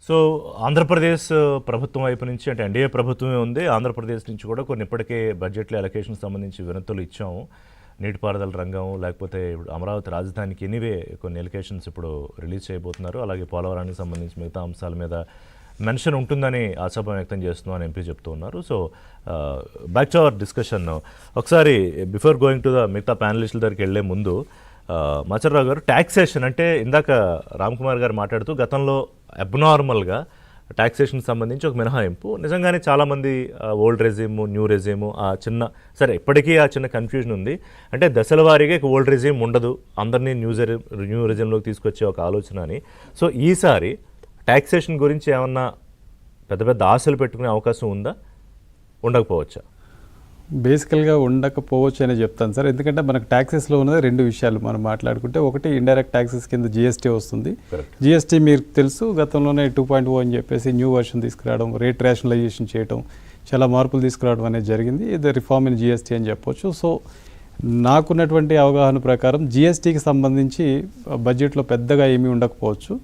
So Andhra Pradesh ప్రభుత్వం వైపు నుంచి అంటే ఎన్డీఏ ప్రభుత్వమే ఉంది. ఆంధ్రప్రదేశ్ నుంచి కూడా కొన్ని ఇప్పటికే బడ్జెట్లో అలొకేషన్ సంబంధించి వినతులు ఇచ్చాము. నీటిపారుదల రంగం లేకపోతే ఇప్పుడు అమరావతి రాజధానికి ఎనీవే కొన్ని అలొకేషన్స్ ఇప్పుడు రిలీజ్ చేయబోతున్నారు. అలాగే పోలవరానికి సంబంధించి మిగతా అంశాల మీద మెన్షన్ ఉంటుందని ఆశాభావం వ్యక్తం చేస్తున్నాం అని ఎంపీ చెప్తూ ఉన్నారు. So back to our discussion. ఒకసారి బిఫోర్ గోయింగ్ టు ద మిగతా ప్యానలిస్టుల దగ్గరికి వెళ్లే ముందు మాచర్రావు గారు, ట్యాక్సేషన్ అంటే ఇందాక రామ్ కుమార్ గారు మాట్లాడుతూ గతంలో అబ్నార్మల్గా ట్యాక్సేషన్ సంబంధించి ఒక మినహాయింపు నిజంగానే చాలామంది ఓల్డ్ రెజీము న్యూ రెజీము ఆ చిన్న సరే ఇప్పటికీ ఆ చిన్న కన్ఫ్యూజన్ ఉంది. అంటే దశల వారీగా ఓల్డ్ రెజీమ్ ఉండదు, అందరినీ న్యూ రెజీమ్లోకి తీసుకొచ్చే ఒక ఆలోచన అని. సో ఈసారి ట్యాక్సేషన్ గురించి ఏమన్నా పెద్ద పెద్ద ఆశలు పెట్టుకునే అవకాశం ఉందా, ఉండకపోవచ్చా? బేసికల్గా ఉండకపోవచ్చు అని చెప్తాను సార్. ఎందుకంటే మనకు ట్యాక్సెస్లో ఉన్నది రెండు విషయాలు మనం మాట్లాడుకుంటే, ఒకటి ఇండైరెక్ట్ ట్యాక్సెస్ కింద జిఎస్టీ వస్తుంది. జిఎస్టీ మీకు తెలుసు, గతంలోనే 2.0 అని చెప్పేసి న్యూ వర్షన్ తీసుకురావడం, రేట్ రేషనలైజేషన్ చేయడం, చాలా మార్పులు తీసుకురావడం అనేది జరిగింది. ఇది రిఫార్మ్ ఇన్ జిఎస్టీ అని చెప్పొచ్చు. సో నాకున్నటువంటి అవగాహన ప్రకారం జిఎస్టీకి సంబంధించి బడ్జెట్లో పెద్దగా ఏమీ ఉండకపోవచ్చు.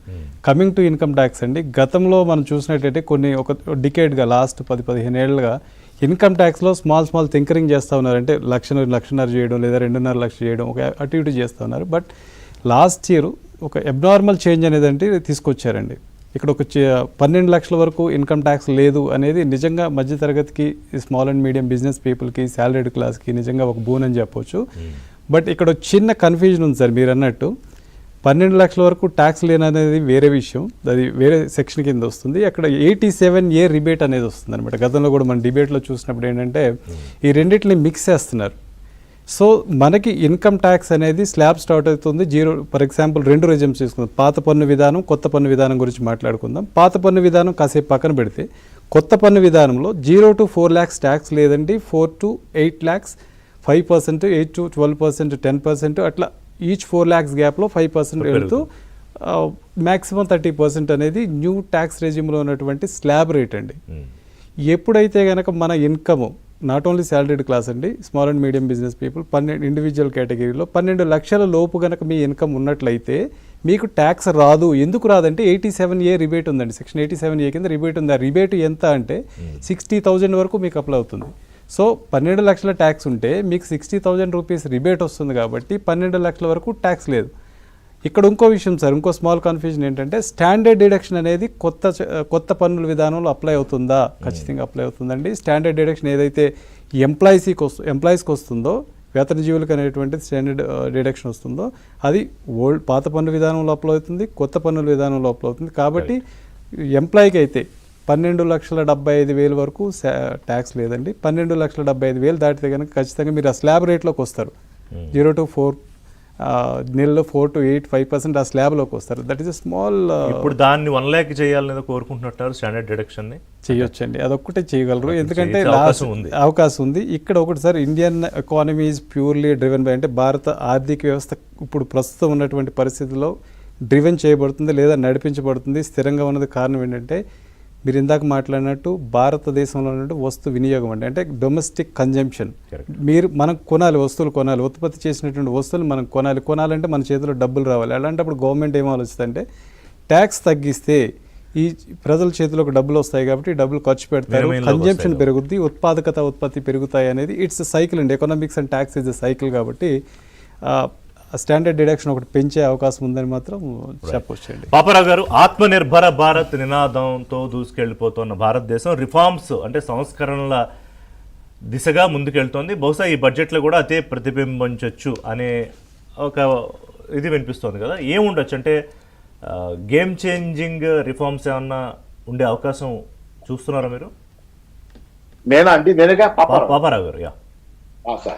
కమింగ్ టు ఇన్కమ్ ట్యాక్స్ అండి, గతంలో మనం చూసినట్టయితే ఒక డికేడ్గా లాస్ట్ 10-15 ఏళ్ళుగా ఇన్కమ్ ట్యాక్స్లో స్మాల్ థింకరింగ్ చేస్తూ ఉన్నారు. అంటే లక్షన్నర చేయడం లేదా 2.5 లక్షలు చేయడం, ఒక అటు ఇటు చేస్తూ ఉన్నారు. బట్ లాస్ట్ ఇయర్ ఒక అబ్నార్మల్ చేంజ్ అనేది తీసుకొచ్చారండి. ఇక్కడ ఒక 12 లక్షల వరకు ఇన్కమ్ ట్యాక్స్ లేదు అనేది నిజంగా మధ్యతరగతికి, స్మాల్ అండ్ మీడియం బిజినెస్ పీపుల్కి, శాలరీడ్ క్లాస్కి నిజంగా ఒక బూన్ అని చెప్పొచ్చు. బట్ ఇక్కడ చిన్న కన్ఫ్యూజన్ ఉంది సార్. మీరు అన్నట్టు 12 లక్షల వరకు ట్యాక్స్ లేననేది వేరే విషయం, అది వేరే సెక్షన్ కింద వస్తుంది. అక్కడ 87A రిబేట్ అనేది వస్తుంది అనమాట. గతంలో కూడా మన డిబేట్లో చూసినప్పుడు ఏంటంటే ఈ రెండింటిని మిక్స్ చేస్తున్నారు. సో మనకి ఇన్కమ్ ట్యాక్స్ అనేది స్లాబ్ స్టార్ట్ అవుతుంది 0. ఫర్ ఎగ్జాంపుల్ 2 రెజిమ్స్ తీసుకుందాం. పాత పన్ను విధానం, కొత్త పన్ను విధానం గురించి మాట్లాడుకుందాం. పాత పన్ను విధానం కాసేపు పక్కన పెడితే, కొత్త పన్ను విధానంలో 0 to 4 lakhs ట్యాక్స్ లేదండి. 4 to 8 lakhs 5%, 8 to 12%, 10%, అట్లా ఈచ్ 4 lakhs గ్యాప్లో 5% వెళ్తూ మ్యాక్సిమం 30% అనేది న్యూ ట్యాక్స్ రెజిమ్లో ఉన్నటువంటి స్లాబ్ రేట్ అండి. ఎప్పుడైతే కనుక మన income not only salaried class అండి, small and medium business people, 12 individual కేటగిరీలో 12 లక్షల లోపు కనుక మీ ఇన్కమ్ ఉన్నట్లయితే మీకు ట్యాక్స్ రాదు. ఎందుకు రాదంటే 87A రిబేట్ ఉందండి. సెక్షన్ 87A కింద రిబేట్ ఉంది. ఆ రిబేట్ ఎంత అంటే 60,000 వరకు మీకు అప్లై అవుతుంది. సో 12 లక్షల ట్యాక్స్ ఉంటే మీకు 60,000 రూపీస్ రిబేట్ వస్తుంది కాబట్టి 12 లక్షల వరకు ట్యాక్స్ లేదు. ఇక్కడ ఇంకో విషయం సార్, ఇంకో స్మాల్ కన్ఫ్యూజన్ ఏంటంటే స్టాండర్డ్ డిడక్షన్ అనేది కొత్త పన్నుల విధానంలో అప్లై అవుతుందా? ఖచ్చితంగా అప్లై అవుతుందండి. స్టాండర్డ్ డిడక్షన్ ఏదైతే ఎంప్లాయీస్కి వస్తుందో, వేతనజీవులకు అనేటువంటి స్టాండర్డ్ డిడక్షన్ వస్తుందో అది పాత పన్ను విధానంలో అప్లై అవుతుంది, కొత్త పన్నుల విధానంలో అప్లై అవుతుంది. కాబట్టి ఎంప్లాయీకి అయితే 12,75,000 వరకు ట్యాక్స్ లేదండి. 12,75,000 దాటితే కనుక ఖచ్చితంగా మీరు ఆ స్లాబ్ రేట్లోకి వస్తారు. 0 to 4 నెలలో 4 to 8, 5% ఆ స్లాబ్లోకి వస్తారు. That is small. ఇప్పుడు దాన్ని 1 lakh చేయాలని కోరుకుంటున్నారు. స్టాండర్డ్ డిడక్షన్ని చేయొచ్చండి, అదొక్కటే చేయగలరు. ఎందుకంటే అవకాశం ఉంది. ఇక్కడ ఒకటి sir, Indian economy is purely driven by, అంటే భారత ఆర్థిక వ్యవస్థ ఇప్పుడు ప్రస్తుతం ఉన్నటువంటి పరిస్థితుల్లో డ్రివెన్ చేయబడుతుంది లేదా నడిపించబడుతుంది, స్థిరంగా ఉన్నది. కారణం ఏంటంటే మీరు ఇందాక మాట్లాడినట్టు భారతదేశంలో ఉన్నట్టు వస్తు వినియోగం అంటే డొమెస్టిక్ కన్జంప్షన్. మనం కొనాలి, వస్తువులు కొనాలి, ఉత్పత్తి చేసినటువంటి వస్తువులు మనం కొనాలంటే మన చేతిలో డబ్బులు రావాలి. అలాంటప్పుడు గవర్నమెంట్ ఏం ఆలోచిస్తుందంటే ట్యాక్స్ తగ్గిస్తే ఈ ప్రజల చేతిలోకి డబ్బులు వస్తాయి కాబట్టి డబ్బులు ఖర్చు పెడతారు, కన్జంప్షన్ పెరుగుద్ది, ఉత్పత్తి పెరుగుతాయి అనేది ఇట్స్ సైకిల్ అండి. Economics and tax is a cycle. కాబట్టి స్టాండర్డ్ డిడక్షన్ ఒకటి పెంచే అవకాశం ఉందని మాత్రం చెప్పొచ్చండి. పాపారావు గారు, ఆత్మనిర్భర భారత్ నినాదంతో దూసుకెళ్లిపోతున్న భారతదేశం రిఫార్మ్స్ అంటే సంస్కరణల దిశగా ముందుకెళ్తోంది. బహుశా ఈ బడ్జెట్లో కూడా అదే ప్రతిబింబించవచ్చు అనే ఒక ఇది వినిపిస్తోంది కదా. ఏముండొచ్చు అంటే గేమ్ చేంజింగ్ రిఫార్మ్స్ ఏమన్నా ఉండే అవకాశం చూస్తున్నారా మీరు? నేనా అండి? నేనుగా పాపారావు గారు. Yeah sir